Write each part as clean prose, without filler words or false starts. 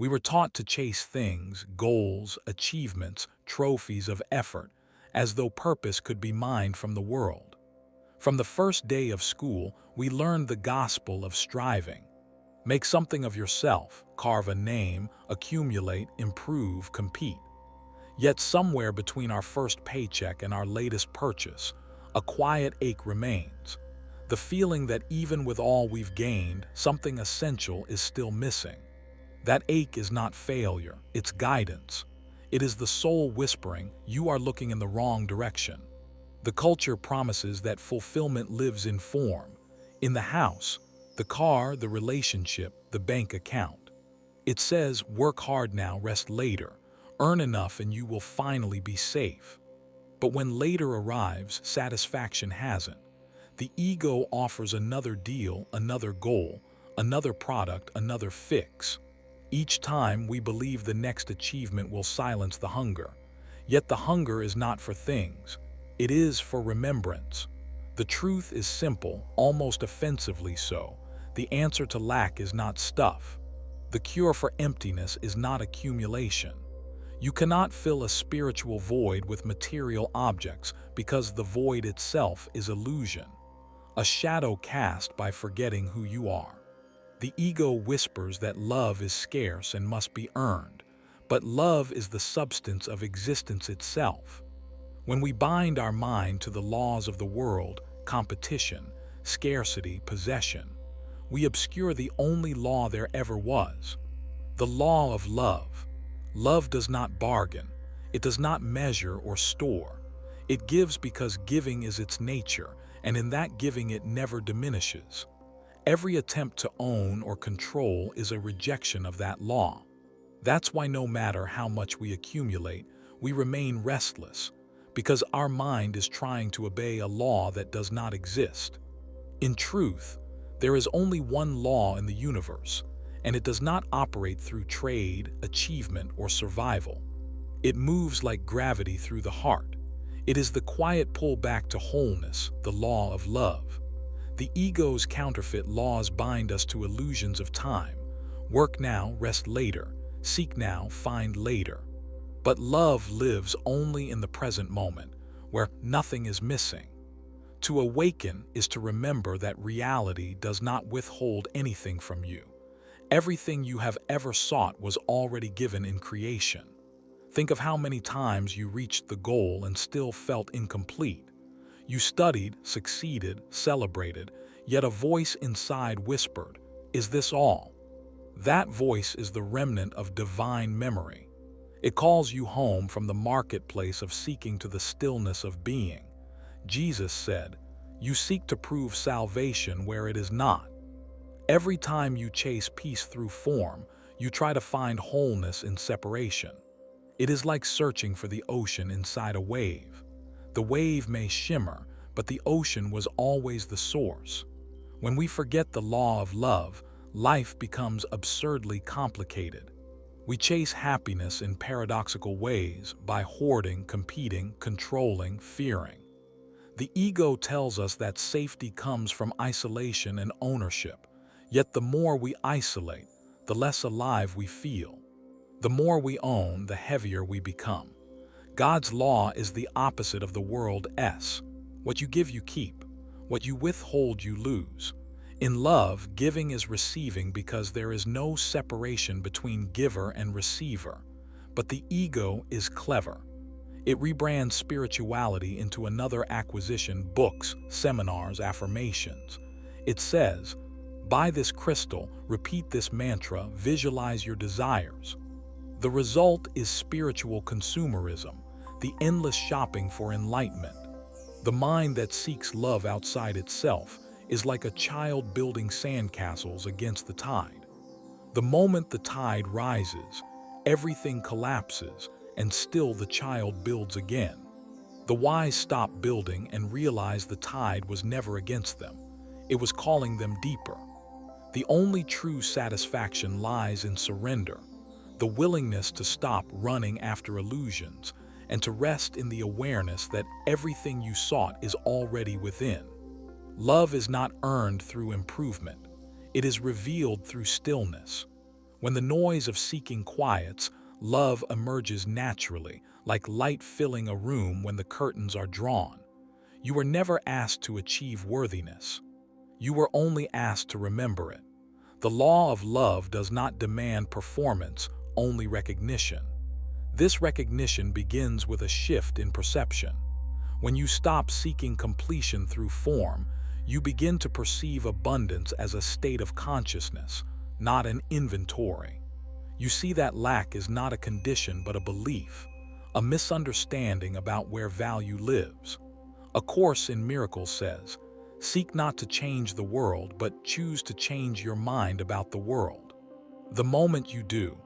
We were taught to chase things, goals, achievements, trophies of effort, as though purpose could be mined from the world. From the first day of school, we learned the gospel of striving. Make something of yourself, carve a name, accumulate, improve, compete. Yet somewhere between our first paycheck and our latest purchase, a quiet ache remains. The feeling that even with all we've gained, something essential is still missing. That ache is not failure, it's guidance. It is the soul whispering, you are looking in the wrong direction. The culture promises that fulfillment lives in form, in the house, the car, the relationship, the bank account. It says, work hard now, rest later. Earn enough and you will finally be safe. But when later arrives, satisfaction hasn't. The ego offers another deal, another goal, another product, another fix. Each time we believe the next achievement will silence the hunger. Yet the hunger is not for things. It is for remembrance. The truth is simple, almost offensively so. The answer to lack is not stuff. The cure for emptiness is not accumulation. You cannot fill a spiritual void with material objects because the void itself is illusion, a shadow cast by forgetting who you are. The ego whispers that love is scarce and must be earned, but love is the substance of existence itself. When we bind our mind to the laws of the world, competition, scarcity, possession, we obscure the only law there ever was, the law of love. Love does not bargain. It does not measure or store. It gives because giving is its nature, and in that giving it never diminishes. Every attempt to own or control is a rejection of that law. That's why no matter how much we accumulate, we remain restless, because our mind is trying to obey a law that does not exist. In truth, there is only one law in the universe, and it does not operate through trade, achievement, or survival. It moves like gravity through the heart. It is the quiet pull back to wholeness, the law of love. The ego's counterfeit laws bind us to illusions of time. Work now, rest later. Seek now, find later. But love lives only in the present moment, where nothing is missing. To awaken is to remember that reality does not withhold anything from you. Everything you have ever sought was already given in creation. Think of how many times you reached the goal and still felt incomplete. You studied, succeeded, celebrated, yet a voice inside whispered, "Is this all?" That voice is the remnant of divine memory. It calls you home from the marketplace of seeking to the stillness of being. Jesus said, "You seek to prove salvation where it is not." Every time you chase peace through form, you try to find wholeness in separation. It is like searching for the ocean inside a wave. The wave may shimmer, but the ocean was always the source. When we forget the law of love, life becomes absurdly complicated. We chase happiness in paradoxical ways by hoarding, competing, controlling, fearing. The ego tells us that safety comes from isolation and ownership. Yet the more we isolate, the less alive we feel. The more we own, the heavier we become. God's law is the opposite of the world's. What you give, you keep. What you withhold, you lose. In love, giving is receiving because there is no separation between giver and receiver. But the ego is clever. It rebrands spirituality into another acquisition: books, seminars, affirmations. It says, buy this crystal, repeat this mantra, visualize your desires. The result is spiritual consumerism, the endless shopping for enlightenment. The mind that seeks love outside itself is like a child building sandcastles against the tide. The moment the tide rises, everything collapses, and still the child builds again. The wise stop building and realize the tide was never against them. It was calling them deeper. The only true satisfaction lies in surrender, the willingness to stop running after illusions and to rest in the awareness that everything you sought is already within. Love is not earned through improvement. It is revealed through stillness. When the noise of seeking quiets, love emerges naturally, like light filling a room when the curtains are drawn. You were never asked to achieve worthiness. You were only asked to remember it. The law of love does not demand performance, only recognition. This recognition begins with a shift in perception. When you stop seeking completion through form, you begin to perceive abundance as a state of consciousness, not an inventory. You see that lack is not a condition but a belief, a misunderstanding about where value lives. A Course in Miracles says, "Seek not to change the world, but choose to change your mind about the world." The moment you do,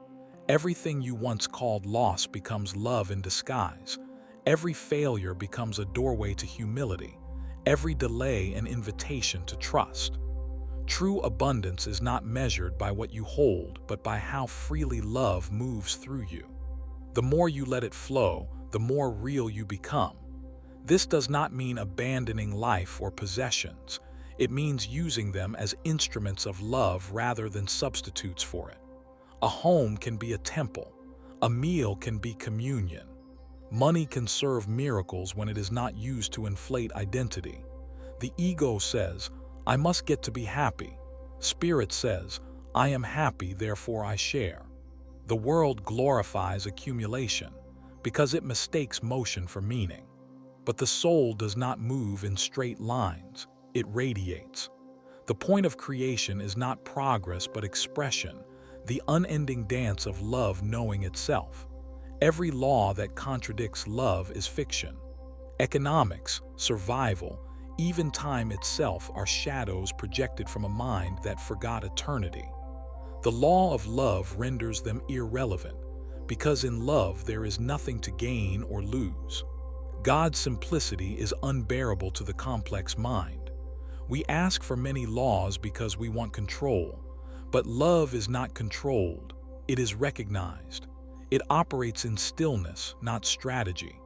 everything you once called loss becomes love in disguise. Every failure becomes a doorway to humility. Every delay an invitation to trust. True abundance is not measured by what you hold, but by how freely love moves through you. The more you let it flow, the more real you become. This does not mean abandoning life or possessions. It means using them as instruments of love rather than substitutes for it. A home can be a temple. A meal can be communion. Money can serve miracles when it is not used to inflate identity. The ego says, "I must get to be happy." Spirit says, "I am happy, therefore I share." The world glorifies accumulation because it mistakes motion for meaning. But the soul does not move in straight lines, it radiates. The point of creation is not progress but expression, the unending dance of love knowing itself. Every law that contradicts love is fiction. Economics, survival, even time itself are shadows projected from a mind that forgot eternity. The law of love renders them irrelevant, because in love there is nothing to gain or lose. God's simplicity is unbearable to the complex mind. We ask for many laws because we want control, but love is not controlled, it is recognized. It operates in stillness, not strategy.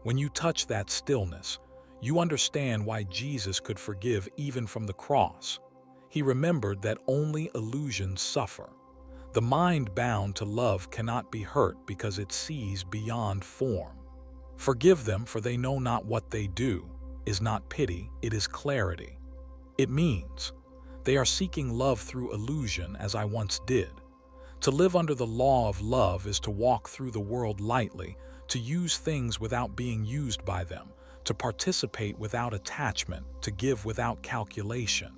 When you touch that stillness, you understand why Jesus could forgive even from the cross. He remembered that only illusions suffer. The mind bound to love cannot be hurt because it sees beyond form. "Forgive them, for they know not what they do," is not pity, it is clarity. It means, they are seeking love through illusion as I once did. To live under the law of love is to walk through the world lightly, to use things without being used by them, to participate without attachment, to give without calculation.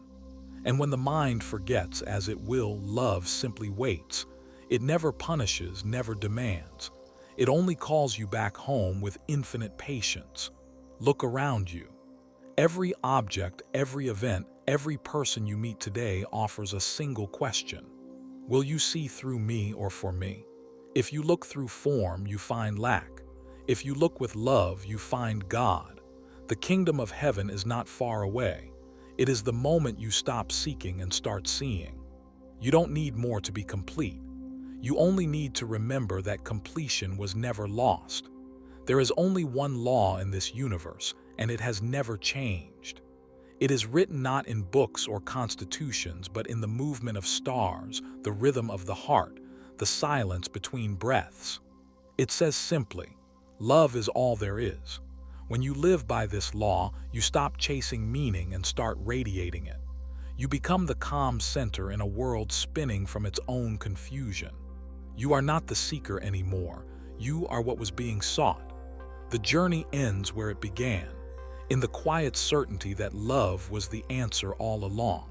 And when the mind forgets, as it will, love simply waits. It never punishes, never demands. It only calls you back home with infinite patience. Look around you. Every object, every event, every person you meet today offers a single question. Will you see through me or for me? If you look through form, you find lack. If you look with love, you find God. The kingdom of heaven is not far away. It is the moment you stop seeking and start seeing. You don't need more to be complete. You only need to remember that completion was never lost. There is only one law in this universe, and it has never changed. It is written not in books or constitutions, but in the movement of stars, the rhythm of the heart, the silence between breaths. It says simply, love is all there is. When you live by this law, you stop chasing meaning and start radiating it. You become the calm center in a world spinning from its own confusion. You are not the seeker anymore. You are what was being sought. The journey ends where it began, in the quiet certainty that love was the answer all along.